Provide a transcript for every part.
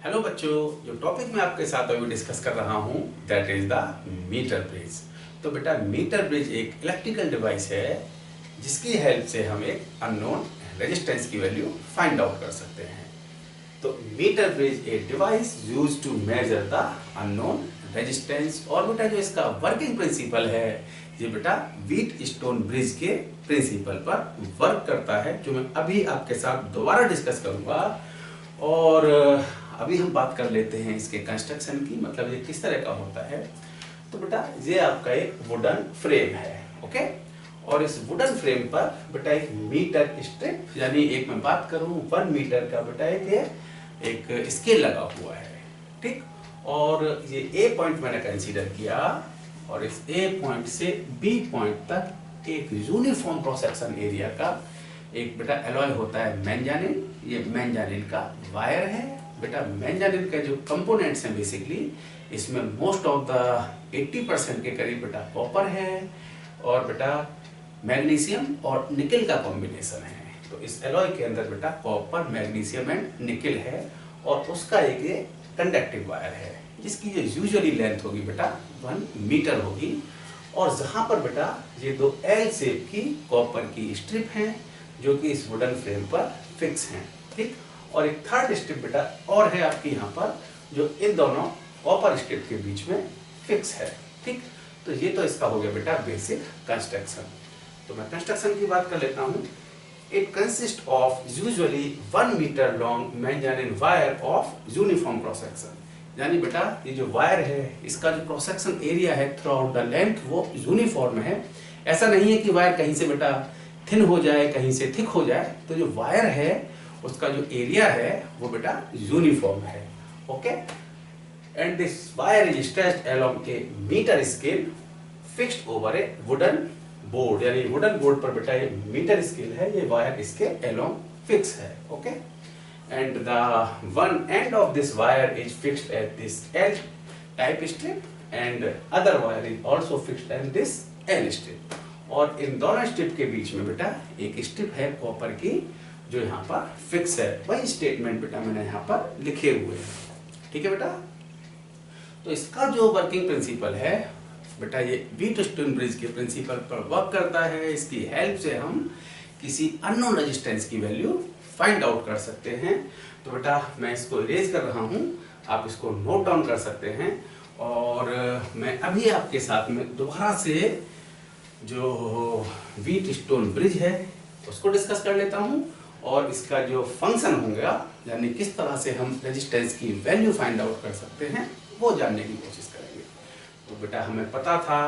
Hello बच्चों, जो topic मैं आपके साथ अभी डिस्कस कर रहा हूँ that is the metre bridge. तो बेटा मीटर ब्रिज एक इलेक्ट्रिकल डिवाइस है जिसकी हेल्प से हम एक अननोन रेजिस्टेंस की वैल्यू फाइंड आउट कर सकते हैं। तो metre bridge a device used to measure the unknown resistance. और बेटा जो इसका वर्किंग प्रिंसिपल है ये बेटा व्हीट स्टोन ब्रिज के प्रिंसिपल पर वर्क करता है, जो मैं अभी आपके साथ दोबारा डिस्कस करूंगा। और अभी हम बात कर लेते हैं इसके कंस्ट्रक्शन की, मतलब ये किस तरह का होता है। तो बेटा ये आपका एक वुडन फ्रेम है, ओके। और इस वुडन फ्रेम पर बेटा एक मीटर स्ट्रिप, यानी एक मैं बात करूं 1 मीटर का बेटा एक स्केल लगा हुआ है, ठीक। और ये ए पॉइंट मैंने कंसीडर किया और इस ए पॉइंट से बी पॉइंट तक एक यूनिफॉर्म क्रॉस सेक्शन एरिया का एक बेटा एलॉय होता है मैंजानिन। ये मैंजानिन का वायर है बेटा। मैंजानिन के जो कंपोनेंट्स हैं बेसिकली इसमें मोस्ट ऑफ द 80% के करीब बेटा कॉपर है और बेटा मैग्नीशियम और निकल का कॉम्बिनेशन है। तो इस एलॉय के अंदर बेटा कॉपर, मैग्नीशियम एंड निकल है और उसका एक ये कंडक्टिव वायर है जिसकी जो यूजुअली लेंथ होगी बेटा 1 मीटर होगी। और जहां पर बेटा ये दो एल शेप की कॉपर की स्ट्रिप हैं जो कि इस वुडन फ्रेम पर फिक्स हैं, ठीक। और एक थर्ड स्ट्रिप बेटा और है आपकी यहाँ पर जो इन दोनों कॉपर स्ट्रिप के बीच में फिक्स है, ठीक। तो ये तो इसका हो गया बेटा बेसिक कंस्ट्रक्शन। तो मैं कंस्ट्रक्शन की बात कर लेता हूँ। It consist of usually 1 metre long manganin wire of uniform cross section. यानी बेटा ये जो वायर है इसका जो क्रॉस सेक्शन एरिया है थ्रू आउट द लेंथ वो यूनिफॉर्म है। ऐसा नहीं है कि वायर कहीं से बेटा थिन हो जाए, कहीं से थिक हो जाए। तो जो वायर है उसका जो एरिया है वो बेटा यूनिफॉर्म है, okay. And this wire is stretched along a metre scale fixed over a wooden board. यानी वुडन बोर्ड पर बेटा ये मीटर स्केल है, ये वायर इसके अलोंग फिक्स है, okay. And the one end of this wire is fixed at this L type strip and other wire is also fixed at this L strip. और इन दोनों स्ट्रिप के बीच में बेटा एक स्ट्रिप है कॉपर की जो यहाँ पर फिक्स है। वही स्टेटमेंट बेटा मैंने यहाँ पर लिखे हुए हैं, ठीक है बेटा। तो इसका जो वर्किंग प्रिंसिपल है बेटा ये व्हीट स्टोन ब्रिज के प्रिंसिपल पर वर्क करता है। इसकी हेल्प से हम किसी अननोन रेजिस्टेंस की वैल्यू फाइंड आउट कर सकते हैं। तो बेटा मैं इसको इरेज कर रहा हूँ, आप इसको नोट डाउन कर सकते हैं। और मैं अभी आपके साथ में दोबारा से जो व्हीट स्टोन ब्रिज है उसको डिस्कस कर लेता हूँ और इसका जो फंक्शन होगा यानी किस तरह से हम रेजिस्टेंस की वैल्यू फाइंड आउट कर सकते हैं वो जानने की कोशिश करेंगे। तो बेटा हमें पता था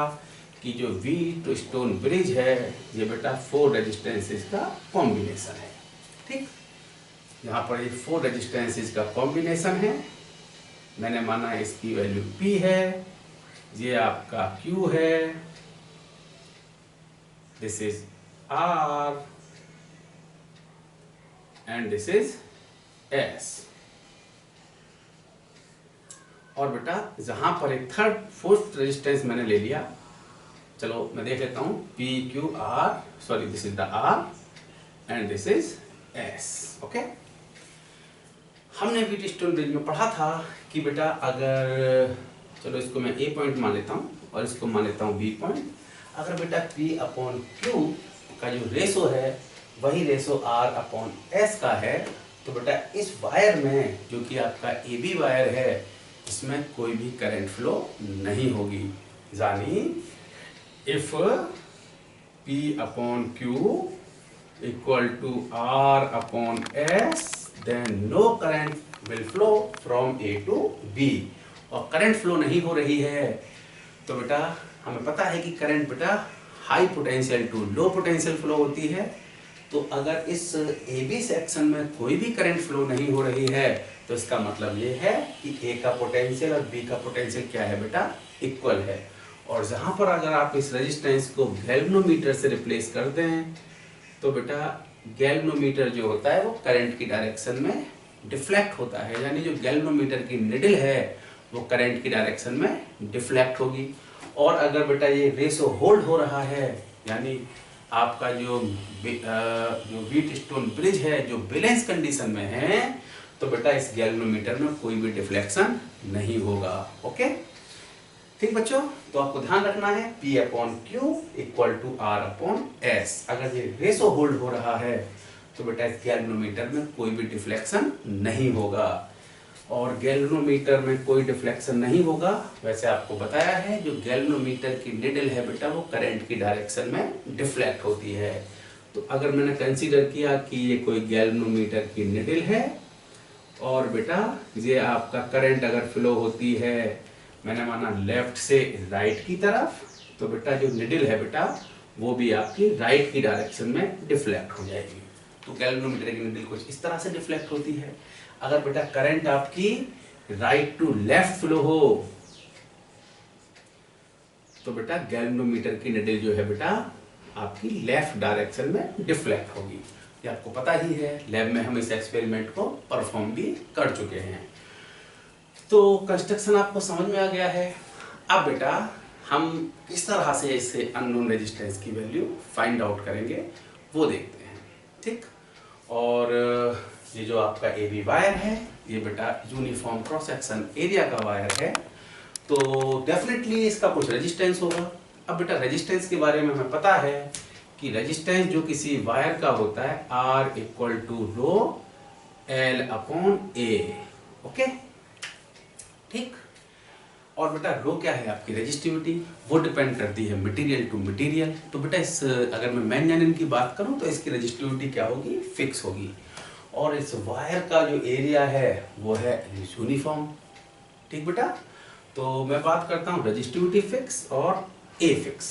कि जो व्हीट स्टोन ब्रिज है ये बेटा 4 रेजिस्टेंसेस का कॉम्बिनेशन है, ठीक। यहाँ पर ये 4 रेजिस्टेंसेस का कॉम्बिनेशन है। मैंने माना इसकी वैल्यू P है, ये आपका Q है, this is R and this is S। और बेटा जहां पर एक थर्ड फोर्थ रेजिस्टेंस मैंने ले लिया, चलो मैं देख लेता हूं P Q R, sorry this is the R and this is S, okay. हमने व्हीट स्टोन ब्रिज में पढ़ा था कि बेटा अगर, चलो इसको मैं A पॉइंट मान लेता हूं और इसको मान लेता हूं B पॉइंट। अगर बेटा P/Q का जो रेशो है वही रेशो R/S का है तो बेटा इस वायर में जो कि आपका AB वायर है इसमें कोई भी करंट फ्लो नहीं होगी। यानी if P/Q equal to R/S then no current will flow from A to B। और करंट फ्लो नहीं हो रही है तो बेटा हमें पता है कि करंट बेटा high potential to low potential flow होती है। तो अगर इस AB सेक्शन में कोई भी करंट फ्लो नहीं हो रही है तो इसका मतलब ये है कि A का पोटेंशियल और B का पोटेंशियल क्या है बेटा, इक्वल है। और जहां पर अगर आप इस रेजिस्टेंस को गैल्वेनोमीटर से रिप्लेस कर दें तो बेटा गैल्वेनोमीटर जो होता है वो करंट की डायरेक्शन में डिफ्लेक्ट होता है। यानी जो गैल्वेनोमीटर की निडल है वो करंट की डायरेक्शन में डिफ्लेक्ट होगी। और अगर बेटा ये रेशो होल्ड हो रहा है यानी आपका जो व्हीट स्टोन ब्रिज है जो बैलेंस कंडीशन में है तो तो बेटा इस गैल्वेनोमीटर में कोई भी डिफ्लेक्शन नहीं होगा। ओके, ठीक बच्चों, तो आपको ध्यान रखना है P upon Q equal to R upon S। अगर ये रेशो होल्ड हो रहा है तो बेटा इस गैल्वेनोमीटर में कोई भी डिफ्लेक्शन नहीं होगा। और गैल्वेनोमीटर में कोई डिफ्लेक्शन नहीं होगा, वैसे आपको बताया है जो गैल्वेनोमीटर की निडल है बेटा वो करंट की डायरेक्शन में डिफ्लेक्ट होती है। तो अगर मैंने कंसीडर किया कि ये कोई गैल्वेनोमीटर की निडल है और बेटा ये आपका करंट अगर फ्लो होती है, मैंने माना लेफ्ट से राइट की तरफ, तो बेटा जो निडल है बेटा वो भी आपकी राइट की डायरेक्शन में डिफ्लेक्ट हो जाएगी। तो गैल्वेनोमीटर की निडल कुछ इस तरह से डिफ्लेक्ट होती है। अगर बेटा करंट आपकी राइट टू लेफ्ट फ्लो हो तो बेटा गैल्वेनोमीटर की निडल जो है बेटा आपकी लेफ्ट डायरेक्शन में डिफ्लेक्ट होगी। ये आपको पता ही है, लैब में हम इस एक्सपेरिमेंट को परफॉर्म भी कर चुके हैं। तो कंस्ट्रक्शन आपको समझ में आ गया है। अब बेटा हम किस तरह से इससे अननोन रेजिस्टेंस की वैल्यू फाइंड आउट करेंगे वो देखते हैं, ठीक। और ये जो आपका AB वायर है ये बेटा यूनिफॉर्म क्रॉस सेक्शन एरिया का वायर है, तो डेफिनेटली इसका कुछ रेजिस्टेंस होगा। अब बेटा रेजिस्टेंस के बारे में हमें पता है कि रेजिस्टेंस जो किसी वायर का होता है R equal to rho L upon A। Okay, ठीक। और बेटा रो क्या है आपकी रेजिस्टिविटी, वो डिपेंड करती है मटेरियल टू मटेरियल। तो बेटा इस अगर मैं मैंगनीज की बात करूं तो इसकी रेजिस्टिविटी क्या होगी, फिक्स होगी। और इस वायर का जो एरिया है वो है यूनिफॉर्म, ठीक बेटा। तो मैं बात करता हूँ रेजिस्टिविटी फिक्स और ए फिक्स,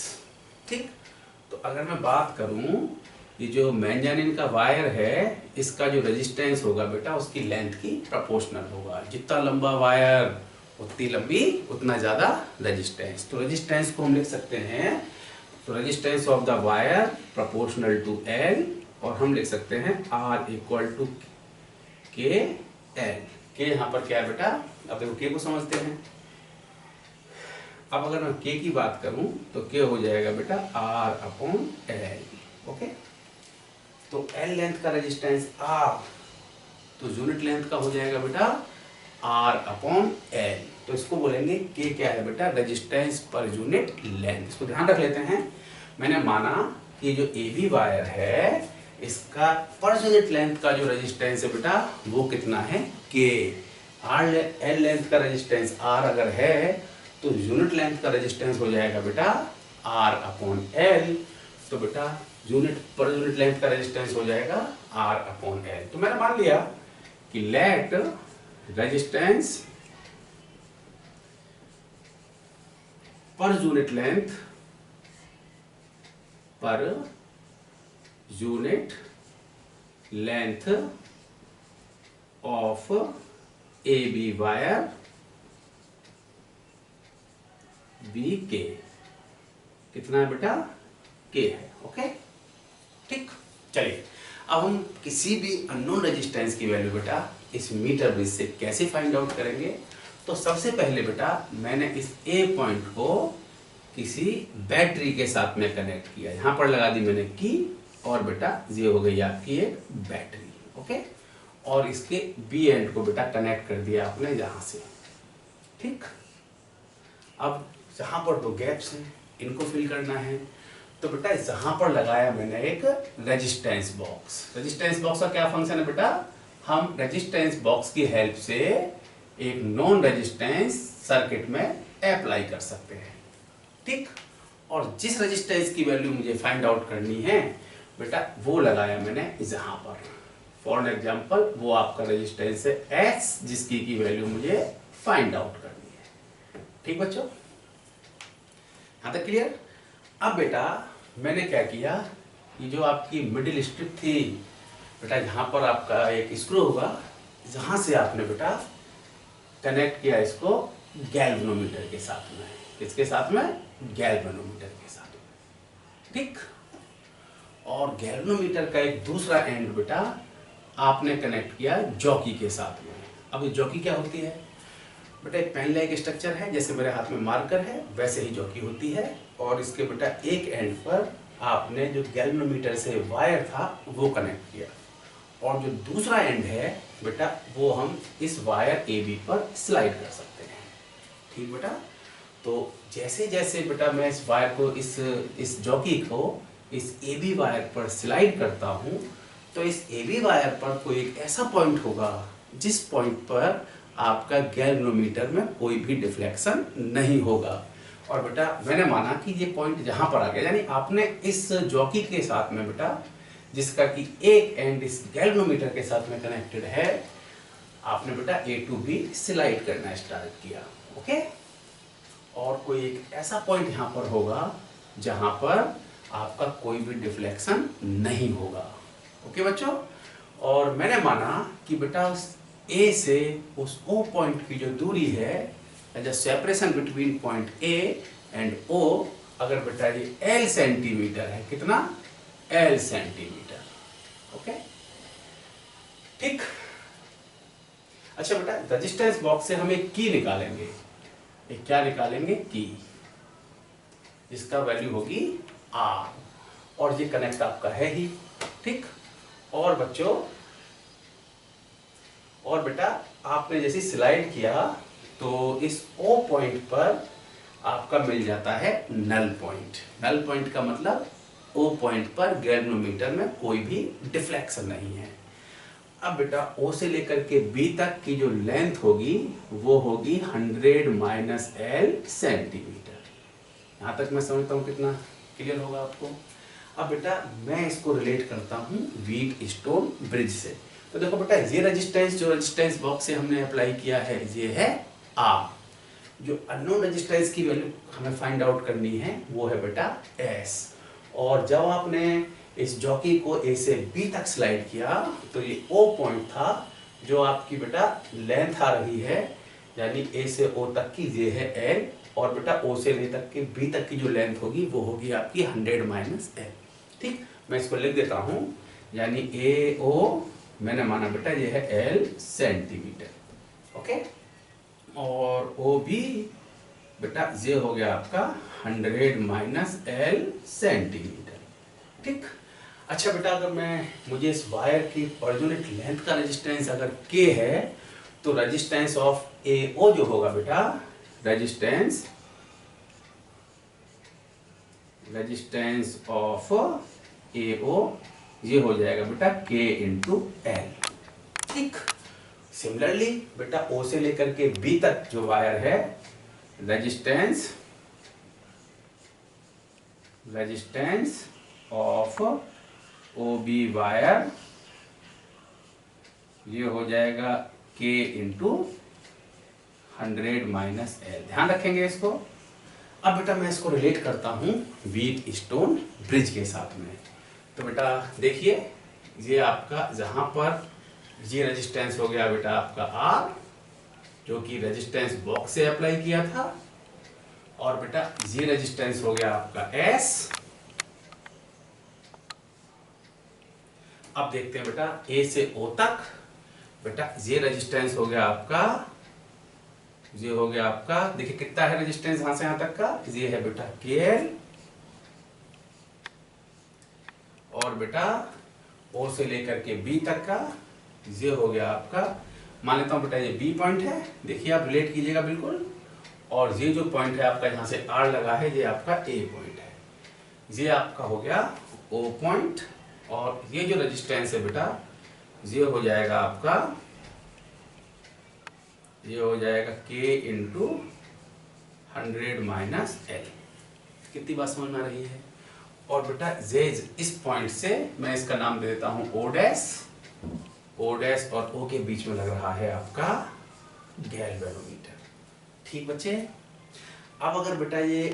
ठीक। तो अगर मैं बात करूँ ये जो मैंगनीज का वायर है इसका जो रेजिस्टेंस होगा बेटा उसकी लेंथ की प्रोपोर्शनल होगा। जितना लंबा वायर उतनी लंबी उतना ज्यादा रेजिस्टेंस। तो रेजिस्टेंस को हम लिख सकते हैं, तो resistance of the wire proportional to L, और हम लिख सकते हैं R equal to K L. के यहाँ पर क्या है बेटा, अब देखो के को समझते हैं। अब अगर मैं के की बात करूं तो के हो जाएगा बेटा R अपॉन L। ओके, तो L लेंथ का रेजिस्टेंस R, तो यूनिट लेंथ का हो जाएगा बेटा R अपॉन L। तो इसको बोलेंगे के क्या है बेटा, रेजिस्टेंस पर यूनिट लेंथ। इसको ध्यान रख लेते हैं। मैंने माना कि जो AB वायर है इसका पर यूनिट लेंथ का जो रेजिस्टेंस है बेटा वो कितना है, के। L लेंथ का रेजिस्टेंस R अगर है तो यूनिट लेंथ का रेजिस्टेंस हो जाएगा बेटा R अपॉन L। तो बेटा यूनिट पर यूनिट लेंथ का रेजिस्टेंस हो जाएगा R अपॉन L। तो मैंने मान लिया कि let resistance per unit length of AB wire be K कितना है बेटा, के है। ओके, ठीक। चलिए अब हम किसी भी अननोन रेजिस्टेंस की वैल्यू बेटा इस मीटर ब्रिज से कैसे फाइंड आउट करेंगे। तो सबसे पहले बेटा मैंने इस ए पॉइंट को किसी बैटरी के साथ में कनेक्ट किया। यहां पर लगा दी मैंने की, और बेटा ये हो गई आपकी एक बैटरी। ओके, और इसके बी एंड को बेटा कनेक्ट कर दिया आपने यहां से, ठीक। अब जहां पर दो गैप्स हैं इनको फिल करना है, तो बेटा जहां पर लगाया मैंने एक रेजिस्टेंस बॉक्स। रेजिस्टेंस बॉक्स का क्या फंक्शन है बेटा, हम रेजिस्टेंस बॉक्स की हेल्प से एक नॉन रेजिस्टेंस सर्किट में अप्लाई कर सकते हैं, ठीक। और जिस रेजिस्टेंस की वैल्यू मुझे फाइंड आउट करनी है बेटा वो लगाया मैंने जहां पर। फॉर एग्जांपल वो आपका रेजिस्टेंस है S, जिसकी की वैल्यू मुझे फाइंड आउट करनी है, ठीक बच्चों। यहां तक क्लियर। अब बेटा मैंने क्या किया, ये जो आपकी मिडिल स्ट्रिप थी बेटा, यहाँ पर आपका एक स्क्रू होगा, जहां से आपने बेटा कनेक्ट किया इसको गैल्वेनोमीटर के साथ में। किसके साथ में, गैल्वेनोमीटर के साथ में, ठीक। और गैल्वेनोमीटर का एक दूसरा एंड बेटा आपने कनेक्ट किया जॉकी के साथ में। अब ये जॉकी क्या होती है बेटा, एक पेन लाइक स्ट्रक्चर है, जैसे मेरे हाथ में मार्कर है वैसे ही जॉकी होती है। और इसके बेटा एक एंड पर आपने जो गैल्वेनोमीटर से वायर था वो कनेक्ट किया, और जो दूसरा एंड है बेटा वो हम इस वायर AB पर स्लाइड कर सकते हैं। ठीक बेटा, तो जैसे जैसे बेटा मैं इस वायर को इस जॉकी को इस AB वायर पर स्लाइड करता हूँ, तो इस AB वायर पर कोई एक ऐसा पॉइंट होगा जिस पॉइंट पर आपका गैल्वेनोमीटर में कोई भी डिफ्लेक्शन नहीं होगा। और बेटा मैंने माना कि ये पॉइंट जहाँ पर आ गया, यानी आपने इस जॉकी के साथ में बेटा, जिसका कि एक एंड इस गैल्वेनोमीटर के साथ में कनेक्टेड है, आपने बेटा A to B स्लाइड करना स्टार्ट किया। ओके, और कोई एक ऐसा पॉइंट यहाँ पर होगा जहाँ पर आपका कोई भी डिफ्लेक्शन नहीं होगा। ओके बच्चों, और मैंने माना कि बेटा उस A से उस O पॉइंट की जो दूरी है, the separation between point A and O, अगर बेटा ये L सेंटीमीटर है, कितना? L centimetre. ओके ठीक। अच्छा बेटा, रेजिस्टेंस बॉक्स से हम एक की निकालेंगे। एक क्या निकालेंगे? की, जिसका वैल्यू होगी R, और ये कनेक्ट आपका है ही। ठीक, और बच्चों, और बेटा आपने जैसे स्लाइड किया तो इस O पॉइंट पर आपका मिल जाता है नल पॉइंट। नल पॉइंट का मतलब O पॉइंट पर गैल्वेनोमीटर में कोई भी डिफ्लेक्शन नहीं है। अब बेटा O से लेकर के B तक की जो लेंथ होगी वो होगी 100 माइनस L सेंटीमीटर। यहाँ तक मैं समझता हूँ कितना क्लियर होगा आपको। अब बेटा मैं इसको रिलेट करता हूँ व्हीटस्टोन ब्रिज से। तो देखो बेटा, ये रेजिस्टेंस जो रेजिस्टेंस बॉक्स से हमने अप्लाई किया है, ये है R। जो अननोन रेजिस्टेंस की वैल्यू हमें फाइंड आउट करनी है वो है बेटा S। और जब आपने इस जॉकी को A से B तक स्लाइड किया तो ये O पॉइंट था जो आपकी बेटा लेंथ आ रही है, यानी A से O तक की ये है L, और बेटा O से ले तक के B तक की जो लेंथ होगी वो होगी आपकी 100 माइनस L। ठीक, मैं इसको लिख देता हूँ, यानी AO मैंने माना बेटा ये है L सेंटीमीटर। ओके, और OB बेटा ये हो गया आपका 100 माइनस L सेंटीमीटर। ठीक, अच्छा बेटा, अगर मुझे इस वायर की ओरिजिनल लेंथ का रेजिस्टेंस अगर K है, तो रेजिस्टेंस ऑफ AO जो होगा बेटा, रेजिस्टेंस ऑफ AO ये हो जाएगा बेटा K इंटू L। ठीक, सिमिलरली बेटा O से लेकर के B तक जो वायर है, रेजिस्टेंस ऑफ OB वायर ये हो जाएगा K इंटू 100 माइनस L। ध्यान रखेंगे इसको। अब बेटा मैं इसको रिलेट करता हूँ व्हीटस्टोन ब्रिज के साथ में। तो बेटा देखिए, ये आपका जहाँ पर ये रेजिस्टेंस हो गया बेटा आपका R, जो कि रेजिस्टेंस बॉक्स से अप्लाई किया था, और बेटा ये रेजिस्टेंस हो गया आपका S। अब देखते हैं बेटा A से O तक, बेटा ये रेजिस्टेंस हो गया आपका, ये हो गया आपका, देखिए कितना है रेजिस्टेंस यहां से यहां तक का, ये है बेटा KL, और बेटा O से लेकर के B तक का ये हो गया आपका, मान लेता हूं बेटा ये B पॉइंट है, देखिए आप रिलेट कीजिएगा बिल्कुल, और ये जो पॉइंट है आपका यहां से R लगा है, ये आपका A पॉइंट है, ये आपका हो गया O पॉइंट, और ये जो रेजिस्टेंस है बेटा ये हो जाएगा आपका, ये हो जाएगा K इंटू 100 माइनस L। कितनी बात समझ में आ रही है? और बेटा जे इस पॉइंट से मैं इसका नाम दे देता हूं O डैश, और O के बीच में लग रहा है आपका गैल्वेनोमीटर। ठीक बच्चे, अब अगर बेटा ये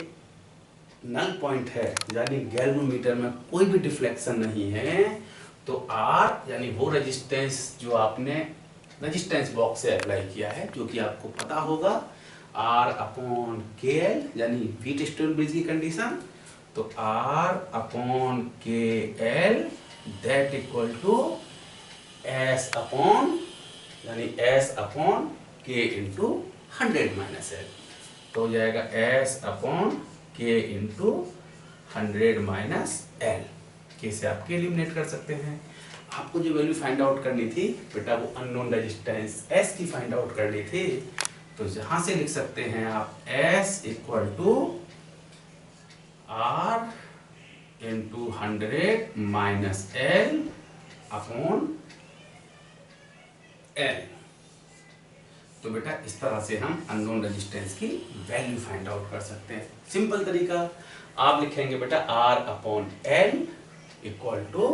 नल पॉइंट है, यानी गैल्वेनोमीटर में कोई भी डिफ्लेक्शन नहीं है, तो R यानी वो रेजिस्टेंस जो आपने रेजिस्टेंस बॉक्स से अप्लाई किया है, जो कि आपको पता होगा R अपॉन KL, यानी व्हीटस्टोन ब्रिज की कंडीशन, तो R upon KL that equal to S upon, यानी S upon K into 100 minus L, तो हो जाएगा S upon K into 100 minus L। K से आप K एलिमिनेट कर सकते हैं। आपको जो वैल्यू फाइंड आउट करनी थी बेटा वो अननोन रेजिस्टेंस S की फाइंड आउट करनी थी। तो यहां से लिख सकते हैं आप S equal to R into 100 minus L upon L। तो बेटा इस तरह से हम अननोन रेजिस्टेंस की वैल्यू फाइंड आउट कर सकते हैं। सिंपल तरीका, आप लिखेंगे बेटा R upon L equal to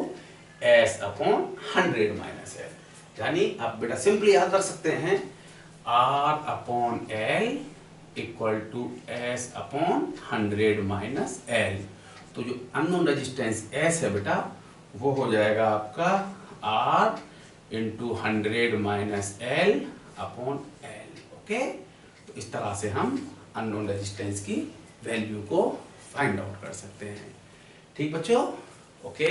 S upon 100 minus L। यानी आप बेटा सिंपली याद रख सकते हैं R upon L equal to S upon 100 minus L। तो जो अननोन रेजिस्टेंस S है बेटा वो हो जाएगा आपका R into 100 minus L upon L। Okay, तो इस तरह से हम अननोन रेजिस्टेंस की वैल्यू को फाइंड आउट कर सकते हैं। ठीक बच्चों, ओके।